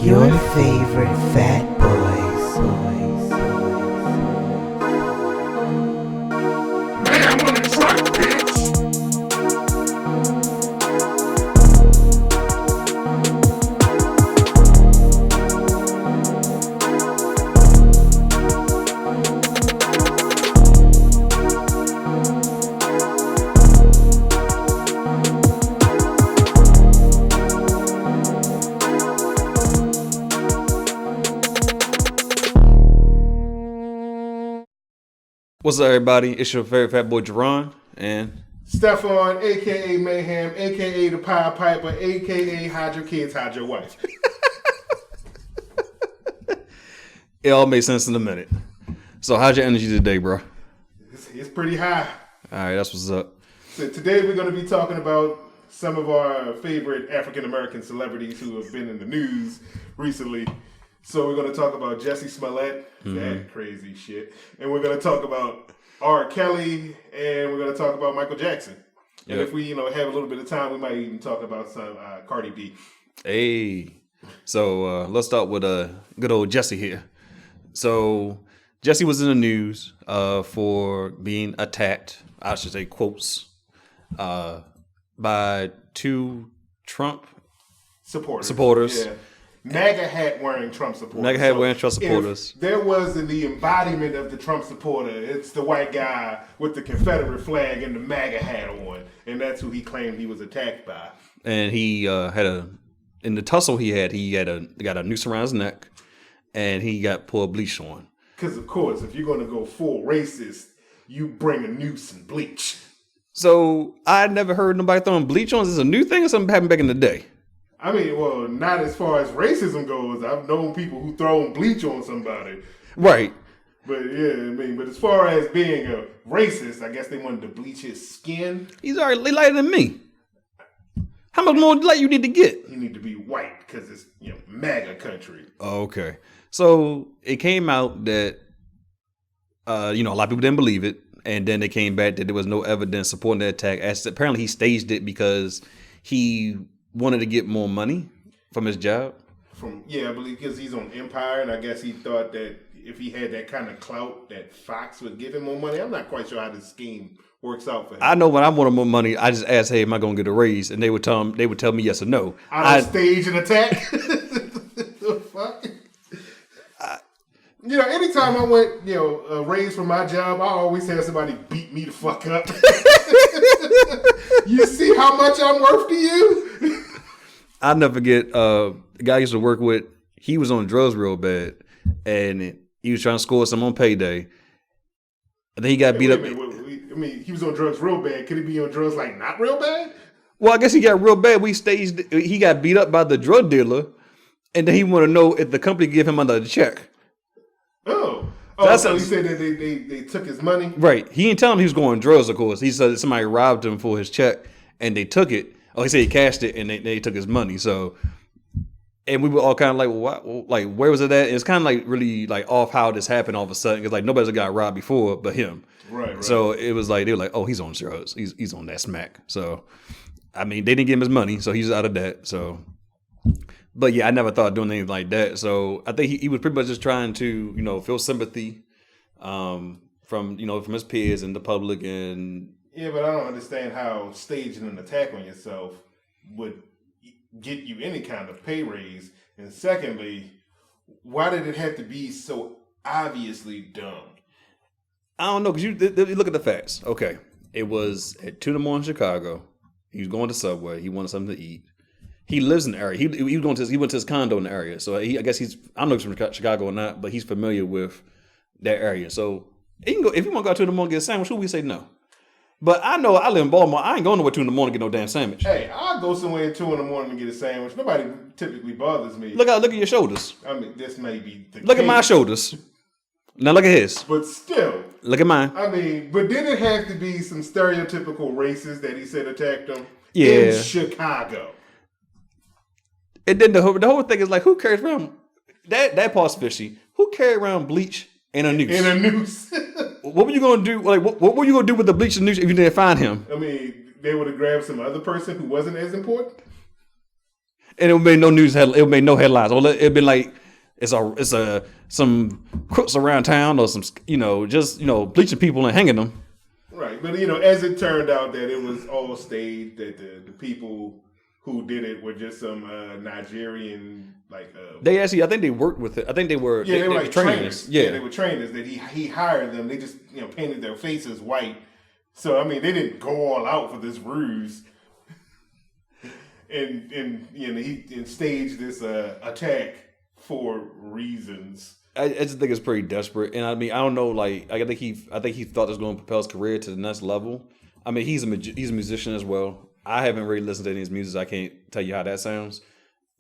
Your favorite fat boys. What's up, everybody? It's your favorite fat boy, Jerron, and Stefan, a.k.a. Mayhem, a.k.a. the Pied Piper, a.k.a. Hide Your Kids, Hide Your Wife. it all made sense in a minute. So how's your energy today, bro? It's pretty high. All right, that's what's up. So today we're going to be talking about some of our favorite African-American celebrities who have been in the news recently. So we're going to talk about Jussie Smollett, that crazy shit. And we're going to talk about R.Kelly, and we're going to talk about Michael Jackson. And if we, have a little bit of time, we might even talk about some Cardi B. Hey, so let's start with good old Jussie here. So Jussie was in the news for being attacked, I should say quotes, by two Trump supporters. Yeah. MAGA hat wearing Trump supporters. MAGA hat wearing Trump supporters. If there was the embodiment of the Trump supporter, it's the white guy with the Confederate flag and the MAGA hat on, and that's who he claimed he was attacked by. And he in the tussle he got a noose around his neck, and he got poured bleach on. Because of course, if you're going to go full racist, you bring a noose and bleach. So I never heard nobody throwing bleach on. Is this a new thing or something happened back in the day? I mean, well, not as far as racism goes. I've known people who throw bleach on somebody. Right. But but as far as being a racist, I guess they wanted to bleach his skin. He's already lighter than me. How much more light you need to get? He need to be white because it's MAGA country. Okay. So it came out that a lot of people didn't believe it, and then they came back that there was no evidence supporting the attack. Apparently he staged it because he wanted to get more money from his job. I believe because he's on Empire, and I guess he thought that if he had that kind of clout, that Fox would give him more money. I'm not quite sure how this scheme works out for him. I know when I wanted more money, I just asked, "Hey, am I going to get a raise?" And they would tell me yes or no. I'd stage an attack. The fuck. Anytime I went, a raise for my job, I always had somebody beat me the fuck up. You see how much I'm worth to you? I'll never forget the guy I used to work with. He was on drugs real bad, and he was trying to score some on payday. And then he got beat up. He was on drugs real bad. Could he be on drugs like not real bad? Well, I guess he got real bad. He got beat up by the drug dealer, and then he wanted to know if the company gave him another check. So he said that they took his money? Right. He didn't tell him he was going drugs, of course. He said somebody robbed him for his check, and they took it. Oh, he said he cashed it, and they took his money. So, and we were all kind of like, what? Like, where was it at? It's kind of like really like off how this happened all of a sudden, because like nobody's got robbed before but him. Right. So it was like, they were like, oh, he's on drugs. He's on that smack. So, I mean, they didn't give him his money, so he's out of that. So, but yeah, I never thought of doing anything like that. So I think he was pretty much just trying to, feel sympathy from his peers and the public. And yeah, but I don't understand how staging an attack on yourself would get you any kind of pay raise. And secondly, why did it have to be so obviously dumb? I don't know, because you look at the facts. Okay, it was at 2 a.m. in Chicago. He was going to Subway. He wanted something to eat. He lives in the area. He went to his condo in the area. So I guess I don't know if he's from Chicago or not, but he's familiar with that area. So he can go, if you want to go out 2 a.m. and get a sandwich, who we say no? But I know I live in Baltimore. I ain't going nowhere 2 a.m. to get no damn sandwich. Hey, I'll go somewhere at 2 a.m. and get a sandwich. Nobody typically bothers me. Look at your shoulders. I mean, this may be the Look case. at my shoulders. Now look at his. But still. Look at mine. I mean, but did it have to be some stereotypical racists that he said attacked him? Yeah. In Chicago. And then the whole thing is like, who carries around that part's fishy? Who carry around bleach and a noose? And a noose. What were you gonna do? Like, what were you gonna do with the bleach and noose if you didn't find him? I mean, they would have grabbed some other person who wasn't as important. and it made no news. It made no headlines. Or it'd been like it's some crooks around town or some just bleaching people and hanging them. Right, but as it turned out that it was all staged, that the people who did it were just some Nigerian they actually, I think they worked with it. I think they were they were like trainers. Yeah, they were trainers that he hired them. They just painted their faces white. So I mean, they didn't go all out for this ruse, and he staged this attack for reasons. I just think it's pretty desperate, and I mean, I don't know. Like, I think he thought this was going to propel his career to the next level. I mean, he's a musician as well. I haven't really listened to any of his music. I can't tell you how that sounds,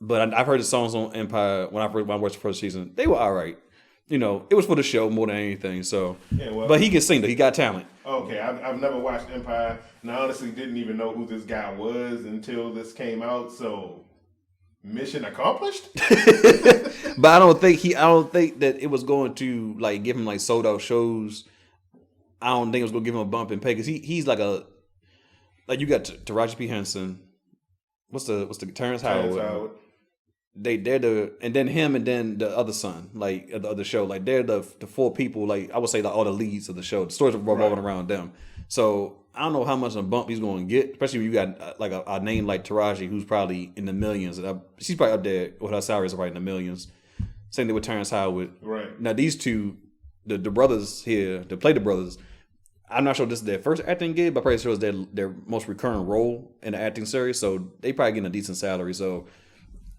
but I've heard the songs on Empire when I watched the first season. They were all right. It was for the show more than anything. So, but he can sing though. He got talent. Okay, I've never watched Empire, and I honestly didn't even know who this guy was until this came out. So, mission accomplished. But I don't think that it was going to give him sold out shows. I don't think it was going to give him a bump in pay because he's you got Taraji P. Henson. What's the Terrence Howard? And then him and then the other son, the other show, they're the four people, I would say all the leads of the show. The stories are revolving around them. So I don't know how much of a bump he's going to get, especially when you got a name like Taraji, who's probably in the millions. She's probably up there with her salaries are probably in the millions. Same thing with Terrence Howard. Right. Now these two, the brothers here, to play the brothers, I'm not sure this is their first acting gig, but I'm pretty sure it's their most recurring role in the acting series. So they probably getting a decent salary. So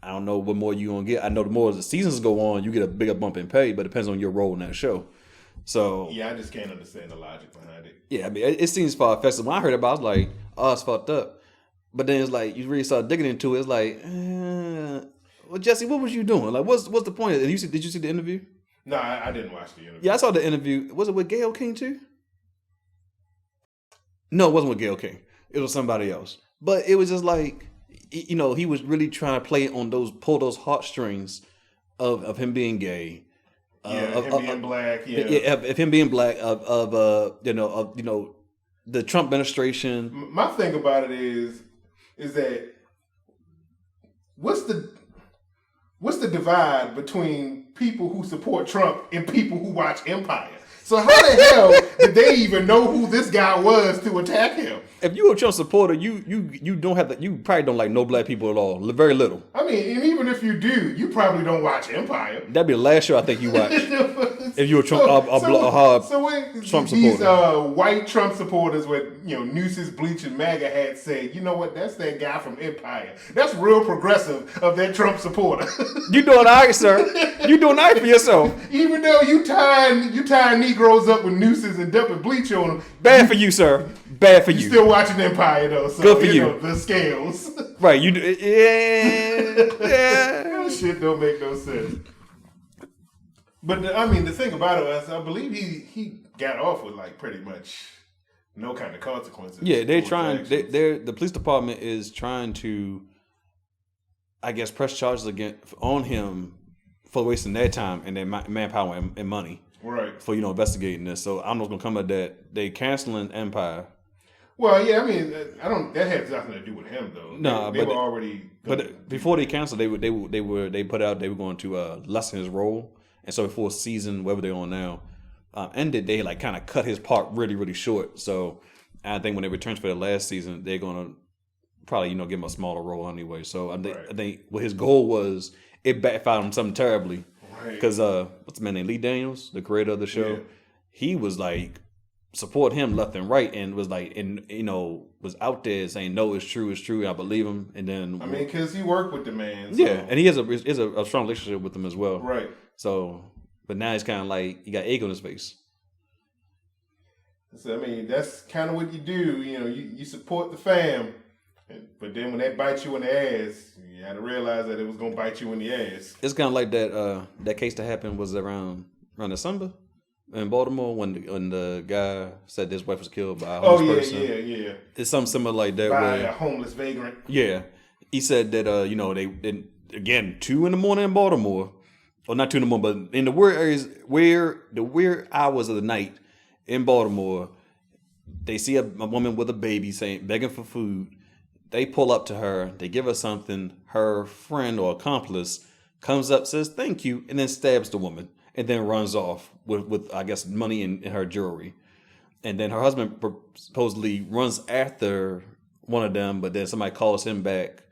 I don't know what more you're going to get. I know the more the seasons go on, you get a bigger bump in pay, but it depends on your role in that show. So yeah, I just can't understand the logic behind it. Yeah, I mean, it seems far-fetched. When I heard about it, I was like, oh, it's fucked up. But then it's you really start digging into it. It's well, Jesse, what was you doing? What's the point? Did you see the interview? No, I didn't watch the interview. Yeah, I saw the interview. Was it with Gayle King too? No, it wasn't with Gayle King. It was somebody else. But it was just he was really trying to pull those heartstrings of him being gay. Him being black. Of him being black. Of the Trump administration. My thing about it is that what's the divide between people who support Trump and people who watch Empire? So how the hell did they even know who this guy was to attack him? If you're a Trump supporter, you don't have you probably don't like no black people at all. Very little. I mean, and even if you do, you probably don't watch Empire. That'd be the last show I think you watch. If you're a Trump, Trump supporter. These white Trump supporters with nooses, bleach, and MAGA hats say, you know what? That's that guy from Empire. That's real progressive of that Trump supporter. You doing all right, sir? You doing all right for yourself? Even though you tying Negroes up with nooses and dumping bleach on them. Bad for you, sir. Bad for you. You still watching Empire though, so good for you. The scales. Right, you do. Yeah. That shit don't make no sense. But I mean, the thing about it is, I believe he got off with like pretty much no kind of consequences. Yeah, they're trying. The police department is trying to, I guess, press charges on him for wasting their time and their manpower and money. Right. For investigating this. So I don't know what's gonna come of that. They canceling Empire. Well, yeah, I mean, I don't. That has nothing to do with him, though. No, they were already. But before they canceled, they put out they were going to lessen his role, and so before season whatever they're on now ended, they like kind of cut his part really really short. So I think when they return for the last season, they're gonna probably give him a smaller role anyway. So I think what his goal was, it backfired him something terribly. Because what's the man named Lee Daniels, the creator of the show, he was like support him left and right, and was like, and was out there saying no, it's true, I believe him. And then I mean, because he worked with the man, so. Yeah, and he has a strong relationship with him as well, right? So, but now he's kind of like he got egg on his face. So I mean, that's kind of what you do. You support the fam. But then when that bites you in the ass, you had to realize that it was gonna bite you in the ass. It's kind of like that case that happened was around December in Baltimore when the guy said his wife was killed by a homeless person. Yeah. It's something similar like that. By a homeless vagrant. Yeah, he said that they again 2 a.m. in Baltimore, or not 2 a.m, but in the weird areas the weird hours of the night in Baltimore, they see a woman with a baby begging for food. they pull up to her, they give her something. Her friend or accomplice comes up, says thank you, and then stabs the woman, and then runs off with I guess money in her jewelry. And then her husband supposedly runs after one of them, but then somebody calls him back,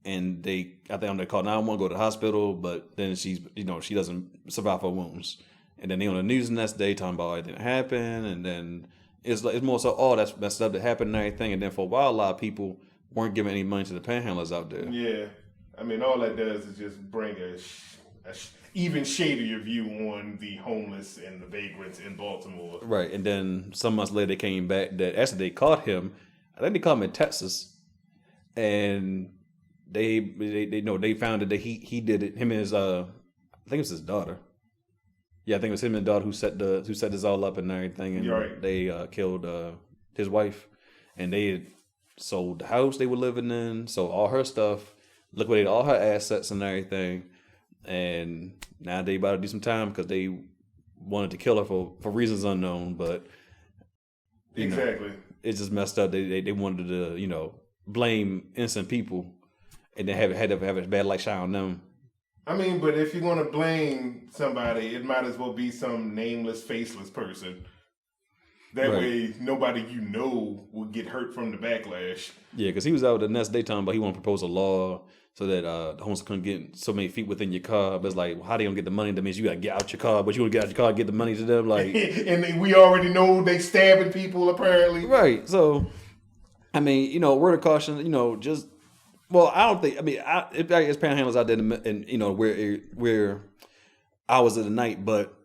and I think they call 911, go to the hospital, but then she doesn't survive her wounds. And then they on the news the next day talking about everything that happened, and then it's more so, oh, that's messed up that happened and everything. And then for a while, a lot of people weren't giving any money to the panhandlers out there. Yeah, I mean, all that does is just bring a even shadier view on the homeless and the vagrants in Baltimore. Right, and then some months later they came back that actually they caught him. I think they caught him in Texas, and they found that he did it. Him and his I think it was his daughter. Yeah, I think it was him and his daughter who set this all up and everything, and right. They killed his wife, and they had sold the house they were living in, sold all her stuff, liquidated all her assets and everything. And now they about to do some time because they wanted to kill her for reasons unknown, but exactly, it's just messed up. They wanted to blame innocent people, and then had to have a bad light shine on them. I mean, but if you're going to blame somebody, it might as well be some nameless, faceless person. That way, nobody will get hurt from the backlash. Yeah, because he was out the next day talking about he want to propose a law so that the homeless couldn't get so many feet within your car. But it's like, well, how they gonna get the money? That means you gotta get out your car, but you want to get out your car and get the money to them, like. And we already know they stabbing people apparently. Right. So, I mean, word of caution. Just I don't think. I mean, it's panhandlers out there, and where hours of the night, but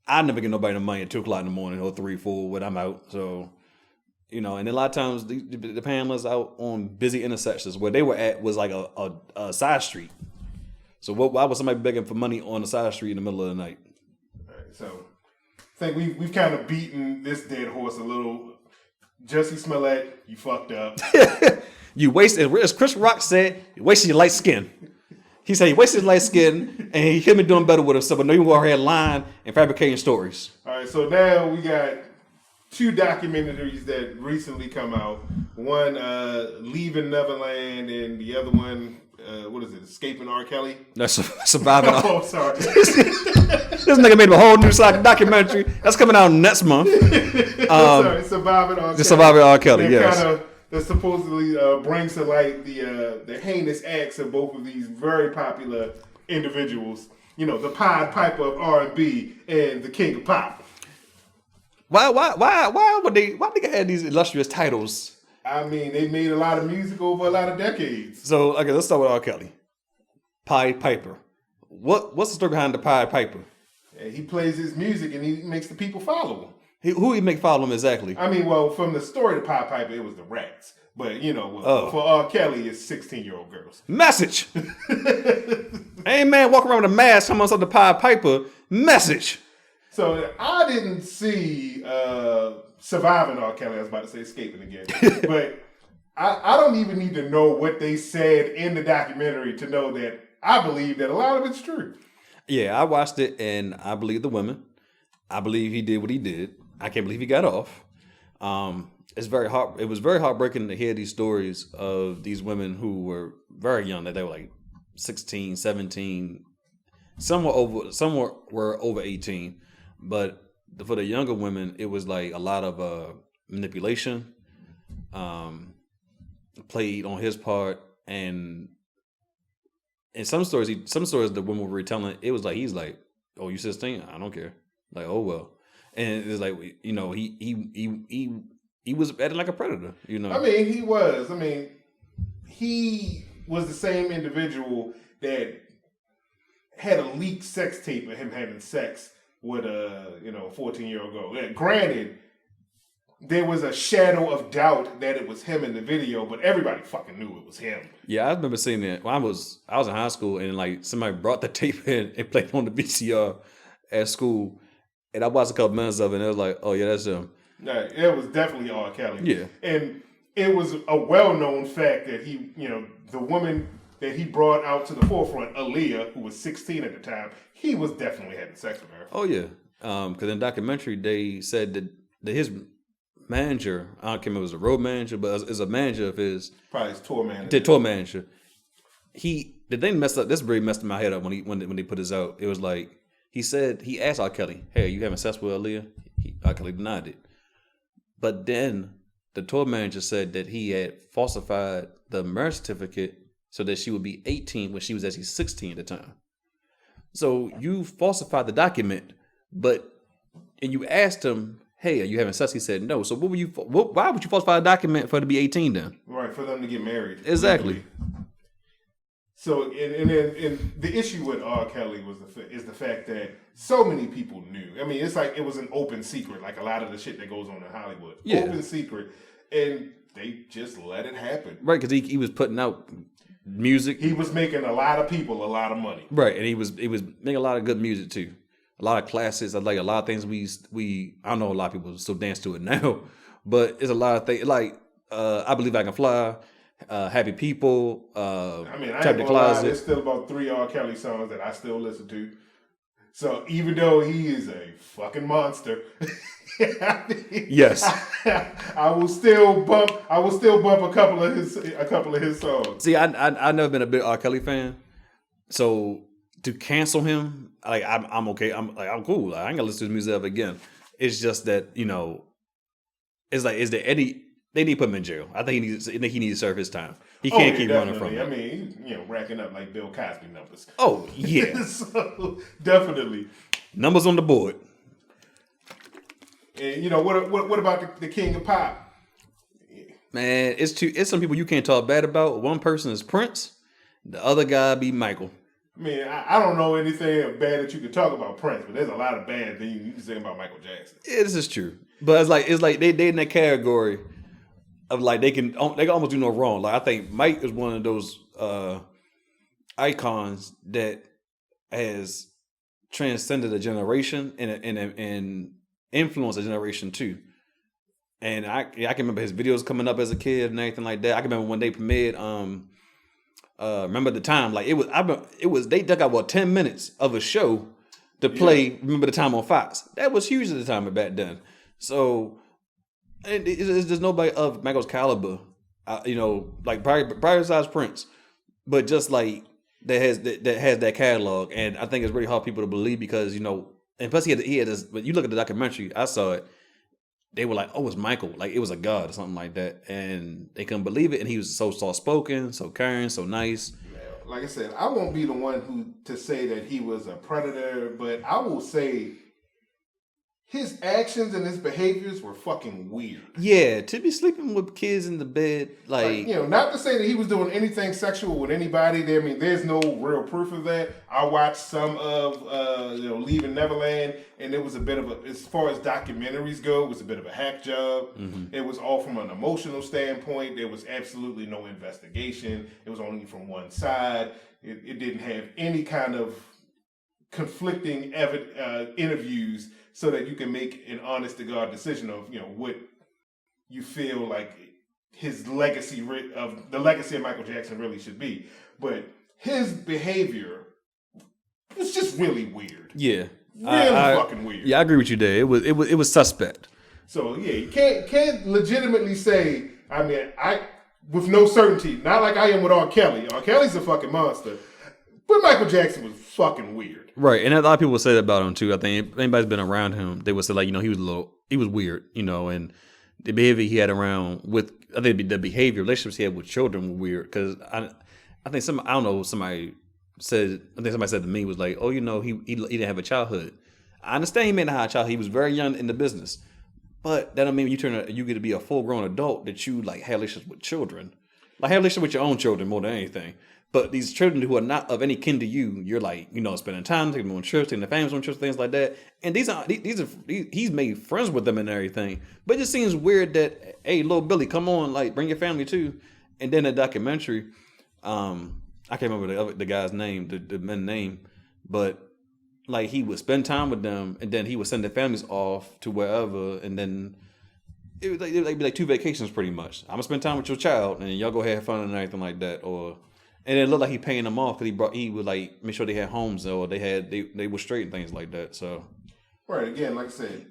I never get nobody the money at 2:00 in the morning or 3, 4 when I'm out. So. And a lot of times the panhandlers out on busy intersections where they were at was like a side street. So why was somebody begging for money on a side street in the middle of the night? All right, so I think we've kind of beaten this dead horse a little. Jussie Smollett, you fucked up. You wasted, as Chris Rock said, you wasted your light skin. He said he wasted his light skin and he could have been doing better with himself, but no, you go ahead lying and fabricating stories. All right, so now we got 2 documentaries that recently come out. One, Leaving Neverland, and the other one, what is it? Escaping R.Kelly? That's Surviving. Oh, sorry. This nigga made a whole new documentary. That's coming out next month. Sorry, Surviving R.Kelly. The Surviving R.Kelly, yes. That supposedly brings to light the heinous acts of both of these very popular individuals. The Pied Piper of R&B and the King of Pop. Why would they have these illustrious titles? I mean, they made a lot of music over a lot of decades. So, okay, let's start with R. Kelly. Pied Piper. What's the story behind the Pied Piper? Yeah, he plays his music and he makes the people follow him. Who he make follow him exactly? I mean, well, from the story of the Pied Piper, it was the rats. But, for R. Kelly, it's 16-year-old girls. Message! Ain't man walking around with a mask talking about the Pied Piper. Message! So I didn't see Surviving R. Kelly. I was about to say Escaping again. But I don't even need to know what they said in the documentary to know that I believe that a lot of it's true. Yeah, I watched it and I believe the women. I believe he did what he did. I can't believe he got off. It was very heartbreaking to hear these stories of these women who were very young, that they were like 16, 17. Some were over 18. But for the younger women, it was like a lot of manipulation played on his part, and in some stories the women were retelling. It was like he's like, "Oh, you 16? I don't care." Like, "Oh well," and it's like he was acting like a predator. I mean, he was. I mean, he was the same individual that had a leaked sex tape of him having sex with a 14-year-old girl. Yeah, granted, there was a shadow of doubt that it was him in the video, but everybody fucking knew it was him. Yeah, I remember seeing that when I was in high school, and like somebody brought the tape in and played it on the VCR at school, and I watched a couple minutes of it, and it was like, oh yeah, that's him. Yeah, it was definitely R. Kelly. Yeah, and it was a well-known fact that he, the woman that he brought out to the forefront, Aaliyah, who was 16 at the time, he was definitely having sex with her. Oh yeah, because in the documentary they said that his manager. I don't care if it was a road manager, but it's a manager of his. Probably his tour manager. The tour manager. The thing messed up. This really messed my head up when they put this out. It was like he asked R. Kelly, "Hey, are you having sex with Aaliyah?" R. Kelly denied it. But then the tour manager said that he had falsified the marriage certificate so that she would be 18 when she was actually 16 at the time. So you falsified the document, and you asked him, "Hey, are you having sex?" He said no. So why would you falsify a document for her to be 18 then? Right, for them to get married. Exactly. Legally. So, and the issue with R. Kelly is the fact that so many people knew. I mean, it's like it was an open secret, like a lot of the shit that goes on in Hollywood. Yeah. Open secret. And they just let it happen. Right, because he was putting out music. He was making a lot of people a lot of money. Right, and he was making a lot of good music too. A lot of classics. Like a lot of things I don't know, a lot of people still dance to it now, but it's a lot of things like I Believe I Can Fly. Happy People. I ain't gonna lie, there's still about 3 R. Kelly songs that I still listen to. So even though he is a fucking monster, yes, I will still bump a couple of his songs. See, I've never been a big R. Kelly fan, so to cancel him, like I'm okay. I'm cool. Like, I ain't gonna listen to his music ever again. It's just that it's like, is there any? They need to put him in jail. I think he needs to serve his time. He can't keep running from it. I mean, racking up like Bill Cosby numbers. Oh, yeah. So, definitely. Numbers on the board. And, what about the king of pop? Man, it's some people you can't talk bad about. One person is Prince. The other guy be Michael. I mean, I don't know anything bad that you can talk about Prince, but there's a lot of bad things you can say about Michael Jackson. Yeah, this is true. But it's like they in that category of like they can almost do no wrong. Like I think Mike is one of those icons that has transcended a generation and influenced a generation too. And I can remember his videos coming up as a kid and everything like that. I can remember when they premiered. Remember the time, like it was they dug out 10 minutes of a show to play. Yeah. Remember the time on Fox. That was huge at the time back then. So. And there's nobody of Michael's caliber, like prioritize Prince, but just like that has that catalog, and I think it's really hard for people to believe because and plus he had this. But you look at the documentary, I saw it. They were like, "Oh, it's Michael," like it was a god or something like that, and they couldn't believe it. And he was so soft spoken, so caring, so nice. Like I said, I won't be the one to say that he was a predator, but I will say. His actions and his behaviors were fucking weird. Yeah, to be sleeping with kids in the bed, like not to say that he was doing anything sexual with anybody. I mean, there's no real proof of that. I watched some of Leaving Neverland, and it was a bit of as far as documentaries go, it was a bit of a hack job. Mm-hmm. It was all from an emotional standpoint. There was absolutely no investigation. It was only from one side. It didn't have any kind of conflicting interviews. So that you can make an honest to God decision of what you feel like his legacy of Michael Jackson really should be, but his behavior was just really weird. Yeah, really fucking weird. Yeah, I agree with you there. It was suspect. So yeah, you can't legitimately say. I mean, with no certainty, not like I am with R. Kelly. R. Kelly's a fucking monster, but Michael Jackson was fucking weird. Right, and a lot of people say that about him too. I think if anybody's been around him, they would say like, he was weird, and the behavior he had around with, I think the behavior, relationships he had with children were weird. Because I think somebody said to me was like, oh, he didn't have a childhood. I understand he may not have a childhood. He was very young in the business, but that don't mean you get to be a full grown adult that you like have relationships with children, like have relationships with your own children more than anything. But these children who are not of any kin to you, you're like, spending time, taking them on trips, taking the families on trips, things like that. And he's made friends with them and everything. But it just seems weird that, hey, little Billy, come on, like, bring your family too. And then the documentary, I can't remember the guy's name, the man's name, but like he would spend time with them, and then he would send their families off to wherever, and then it would be like 2 vacations pretty much. I'm gonna spend time with your child, and y'all go have fun and everything like that, And it looked like he paying them off because he would like make sure they had homes or they were straight and things like that. So, right, again, like I said,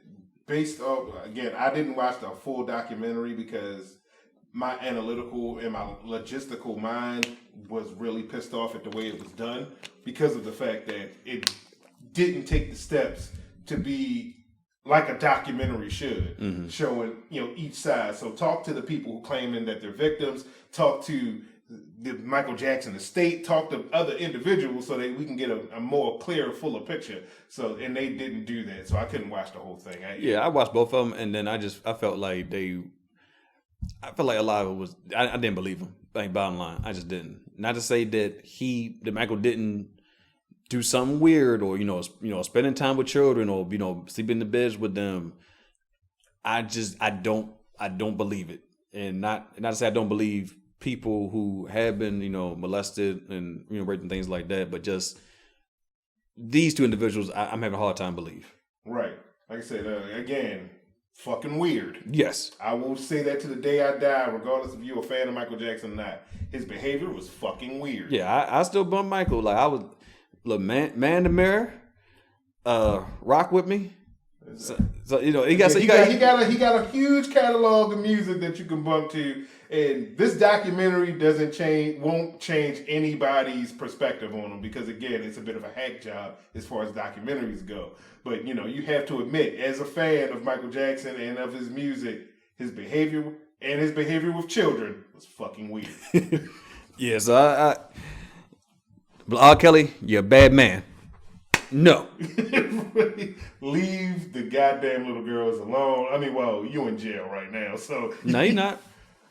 based off, again, I didn't watch the full documentary because my analytical and my logistical mind was really pissed off at the way it was done because of the fact that it didn't take the steps to be like a documentary should, showing each side. So talk to the people claiming that they're victims, talk to the Michael Jackson estate, talk to other individuals so that we can get a more clear, fuller picture. So, and they didn't do that, so I couldn't watch the whole thing. I watched both of them, and then I felt like a lot of it was, I didn't believe him. Like, bottom line, I just didn't. Not to say that Michael didn't do something weird or spending time with children or sleeping in the beds with them. I don't believe it, and not to say I don't believe people who have been molested and raped and things like that, but just these two individuals, I'm having a hard time believe. Right, like I said again. Fucking weird. Yes. I will say that to the day I die, regardless if you're a fan of Michael Jackson or not. His behavior was fucking weird. Yeah, I still bump Michael. Like, I was, look, man in the mirror, rock with me. So he got a huge catalog of music that you can bump to, and this documentary won't change anybody's perspective on him because again, it's a bit of a hack job as far as documentaries go. But you have to admit, as a fan of Michael Jackson and of his music, his behavior with children was fucking weird. Yeah, so R.Kelly, you're a bad man. No. Leave the goddamn little girls alone. I mean, well, you in jail right now, so. No, you're not.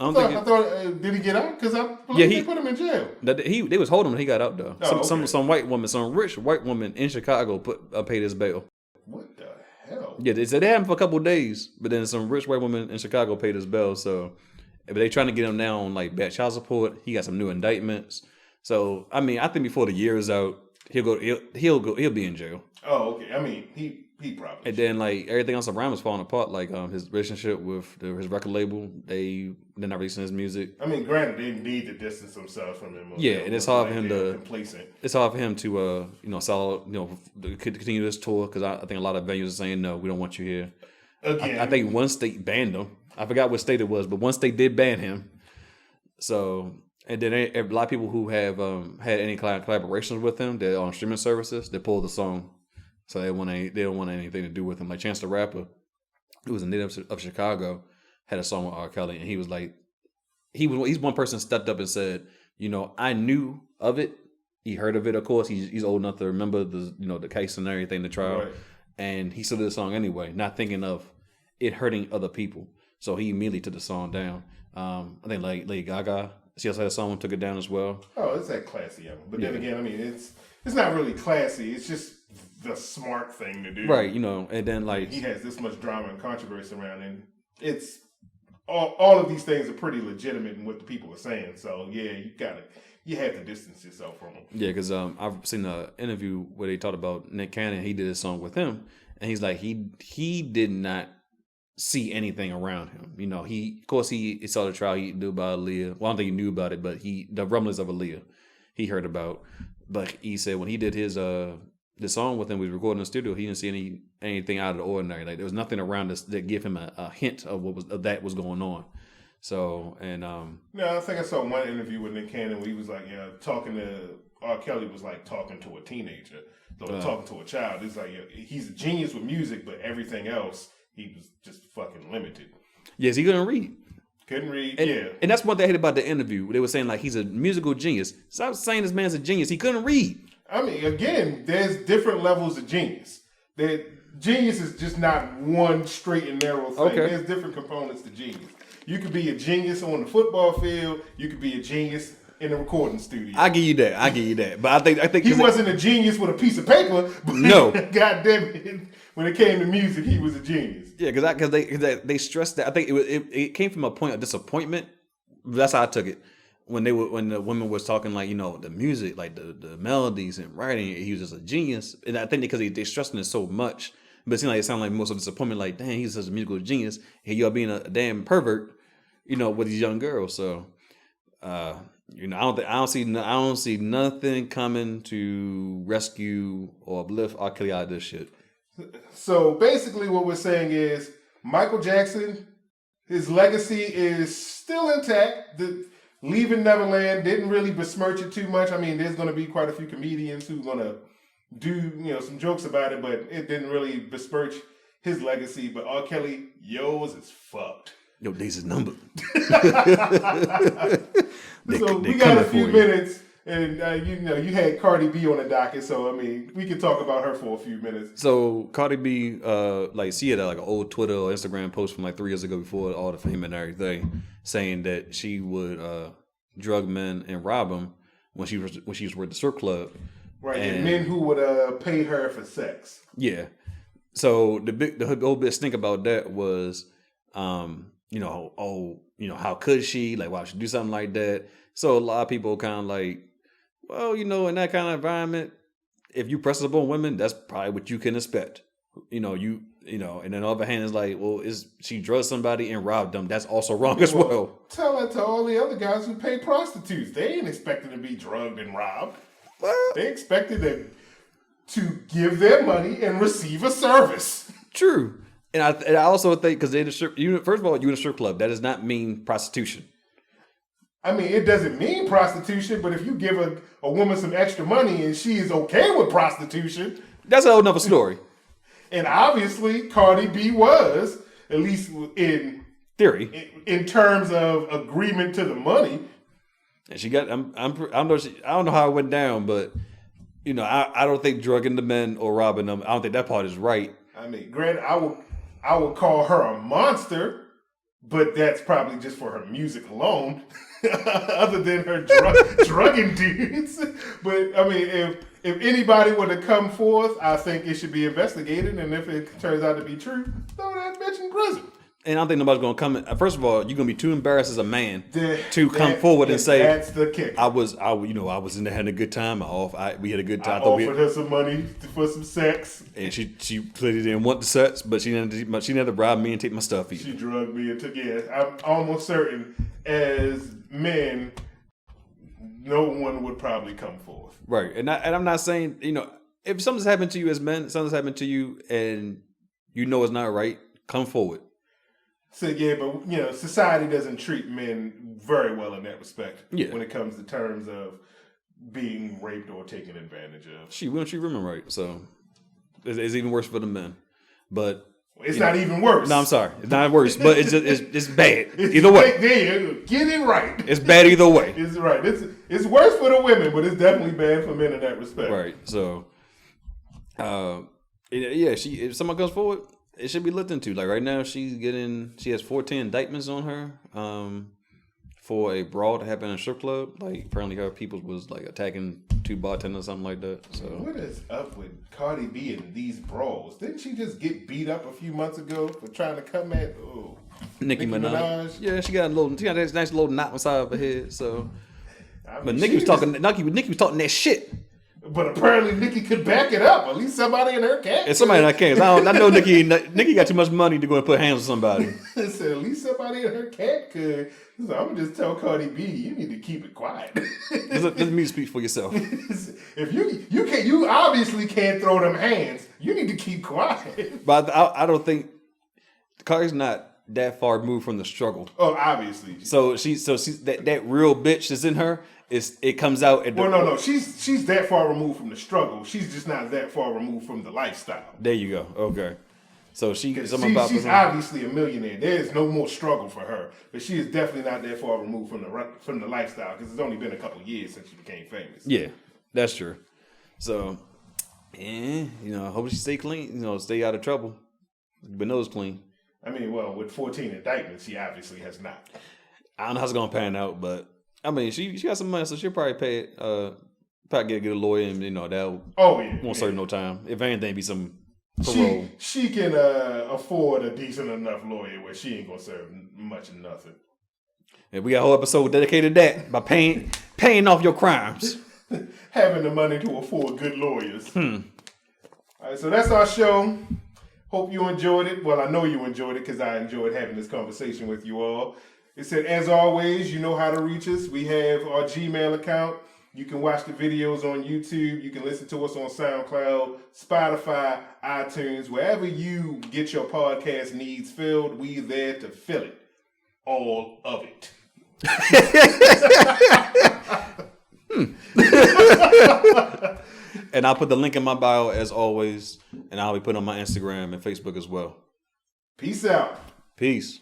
I thought did he get out? Because I believe they put him in jail. They was holding him when he got out, though. Okay. Some white woman, some rich white woman in Chicago paid his bail. What the hell? Yeah, they said they had him for a couple of days, but then some rich white woman in Chicago paid his bail. So, but they trying to get him now on like bad child support. He got some new indictments. So, I mean, I think before the year is out, he'll be in jail. Oh, okay. I mean, he probably. And then like everything else around was falling apart. Like his relationship with his record label, they're not releasing his music. I mean, granted, they need to distance themselves from him. Yeah, and it's hard for him to complacent. It's hard for him to continue this tour because I think a lot of venues are saying no, we don't want you here. Again, I think one state banned him. I forgot what state it was, but one state did ban him. So. And then a lot of people who have had any collaborations with him, they're on streaming services, they pulled the song, so they don't want anything to do with him. Like Chance the Rapper, who was a native of Chicago, had a song with R. Kelly, and he was like, he's one person stepped up and said, I knew of it, he heard of it, of course, he's old enough to remember the case and everything, the trial, right. And he still did the song anyway, not thinking of it hurting other people. So he immediately took the song down. I think like Lady Gaga. She also had someone took it down as well. Oh, it's that classy of him. But then again, I mean, it's not really classy. It's just the smart thing to do. Right, and then like... He has this much drama and controversy around, and it's... All of these things are pretty legitimate in what the people are saying. So, yeah, you have to distance yourself from them. Yeah, because I've seen an interview where they talked about Nick Cannon. He did a song with him, and he's like, he did not see anything around him. He saw the trial. He knew about Aaliyah. Well, I don't think he knew about it, but the rumblings of Aaliyah he heard about. But he said when he did his the song with him, we was recording in the studio, he didn't see anything out of the ordinary. Like there was nothing around us that gave him a hint of that was going on. So and I think I saw one interview with Nick Cannon where he was like, talking to R. Kelly was like talking to a teenager, talking to a child. It's like he's a genius with music, but everything else. He was just fucking limited. Yes, he couldn't read. Couldn't read, And that's what they hated about the interview. They were saying, like, he's a musical genius. Stop saying this man's a genius. He couldn't read. I mean, again, there's different levels of genius. Genius is just not one straight and narrow thing. Okay. There's different components to genius. You could be a genius on the football field. You could be a genius in the recording studio. I give you that. But I think he wasn't a genius with a piece of paper. But no. God damn it. When it came to music, he was a genius. Yeah, because they stressed that. I think it came from a point of disappointment. That's how I took it. When the women was talking like the music, like the melodies and writing, he was just a genius. And I think because they stressing it so much, but it seemed like it sounded like most of disappointment. Like, dang, he's such a musical genius. Hey, y'all being a damn pervert, with these young girls. So, I don't see nothing coming to rescue or uplift R. Kelly out of this shit. So basically what we're saying is Michael Jackson, his legacy is still intact. Leaving Neverland didn't really besmirch it too much. I mean, there's going to be quite a few comedians who are going to do, some jokes about it, but it didn't really besmirch his legacy. But R. Kelly, yours is fucked. Your days is numbered. So we got a few minutes, and you had Cardi B on the docket, so I mean, we can talk about her for a few minutes. So Cardi B, she had an old Twitter or Instagram post from 3 years ago before all the fame and everything, saying that she would drug men and rob them when she was with the strip club. Right, and men who would pay her for sex. Yeah. So the whole bit stink about that was, how could she? Why would she do something like that? So a lot of people kind of in that kind of environment, if you press up on women, that's probably what you can expect. And then on the other hand, it's she drugged somebody and robbed them. That's also wrong as well. Tell that to all the other guys who pay prostitutes. They ain't expecting to be drugged and robbed. What? They expected to give their money and receive a service. True. And I also think because first of all, you're in a strip club. That does not mean prostitution. I mean, it doesn't mean prostitution, but if you give a woman some extra money and she is okay with prostitution, that's a whole nother story. And obviously, Cardi B was, at least in theory, in terms of agreement to the money. And she got. I don't know how it went down, but I don't think drugging the men or robbing them. I don't think that part is right. I mean, granted, I would call her a monster, but that's probably just for her music alone, other than her drugging dudes. But I mean, if anybody were to come forth, I think it should be investigated, and if it turns out to be true, throw that bitch in prison. And I don't think nobody's going to come in. First of all, you're going to be too embarrassed as a man to come forward and say, "That's the kicker." I was in there having a good time. We had a good time. I offered her some money for some sex, and she clearly didn't want the sex, but she didn't have to bribe me and take my stuff either. She drugged me and took. Yeah, I'm almost certain as men, no one would probably come forth. Right, and I'm not saying if something's happened to you as men, something's happened to you, and it's not right, come forward. So yeah, but society doesn't treat men very well in that respect. Yeah. When it comes to terms of being raped or taken advantage of. We don't treat women right, so it's even worse for the men. But it's not even worse. No, I'm sorry, it's not worse, but it's bad either way. Get it right. It's bad either way. It's right. It's worse for the women, but it's definitely bad for men in that respect. Right. So, if someone comes forward, it should be looked into. Right now, she has 14 indictments on her for a brawl that happened in a strip club. Apparently her people was attacking 2 bartenders or something like that. So what is up with Cardi B and these brawls? Didn't she just get beat up a few months ago for trying to come at Nicki Minaj? Yeah, she got that nice little knot inside of her head. So, but Nicki was talking that shit. But apparently Nicki could back it up. At least somebody in her camp. And somebody in her camp. I know Nicki got too much money to go and put hands on somebody. So at least somebody in her camp could. So I'm gonna just tell Cardi B, you need to keep it quiet. Let me speak for yourself. If you obviously can't throw them hands. You need to keep quiet. But I don't think Cardi's not that far removed from the struggle. Oh, obviously. So she's that real bitch that's in her. It comes out. No. She's that far removed from the struggle. She's just not that far removed from the lifestyle. There you go. Okay. So she's obviously a millionaire. There is no more struggle for her, but she is definitely not that far removed from the lifestyle because it's only been a couple of years since she became famous. Yeah, that's true. So, hope she stay clean. Stay out of trouble. But nose clean. I mean, well, with 14 indictments, she obviously has not. I don't know how it's gonna pan out, but I mean, she got some money, so she'll probably pay it. Probably get a lawyer, and that won't serve no time. If anything, be some parole. She can afford a decent enough lawyer where she ain't gonna serve much of nothing. And we got a whole episode dedicated to that by paying off your crimes. Having the money to afford good lawyers. All right, so that's our show. Hope you enjoyed it. Well, I know you enjoyed it because I enjoyed having this conversation with you all. It said, as always, you know how to reach us. We have our Gmail account, You can watch the videos on YouTube. You can listen to us on SoundCloud, Spotify, iTunes, wherever you get your podcast needs filled. We there to fill it. All of it. And I'll put the link in my bio as always, and I'll be putting on my Instagram and Facebook as well. Peace out. Peace.